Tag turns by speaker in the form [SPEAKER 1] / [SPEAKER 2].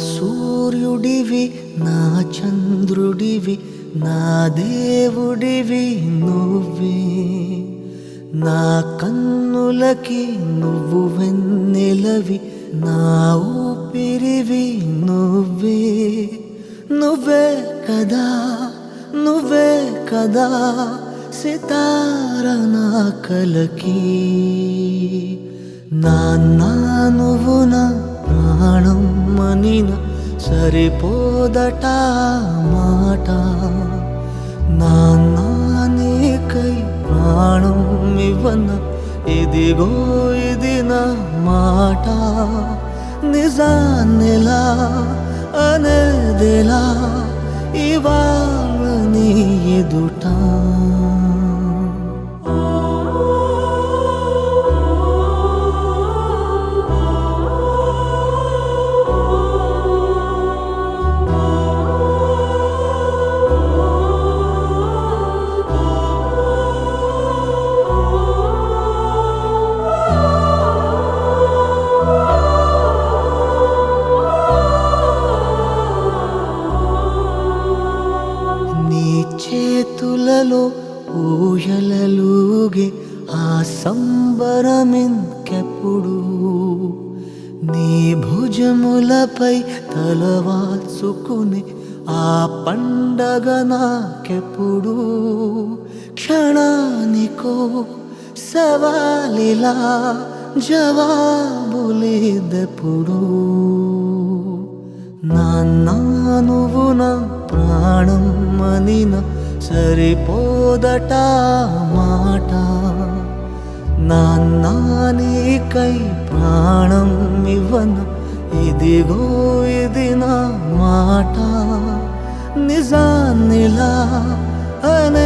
[SPEAKER 1] సూర్యుడివి నా చంద్రుడివి నా దేవుడివి నువ్వే నా కన్నులకి నువ్వు వెన్నెలవి నా ఊపిరివి నువ్వే నువ్వే కదా నువ్వే కదా సితార నా కలకి నాన్న నువ్వు నా ప్రాణం మనిన సరిపోదట మాట నాన్న నీకై ప్రాణం ఇవ్వన ఇదిగో ఇది నా మాట నిజాన్నిలా అనేదిలా ఇవాళ నీ ఎదుట చేతులలో ఊయలలుగే ఆ సంబరమింకెప్పుడు నీ భుజములపై తలవాల్చుకుని ఆ పండగ నాకెప్పుడు క్షణానికో సవాలిలా జవాబులేదెప్పుడు నాన్న నువ్వు నా ప్రాణం మనిన సరిపోదట మాట నాన్న నీకై ప్రాణం ఇవ్వన ఇదిగో ఇది నా మాట నిజాన్నిలా అనే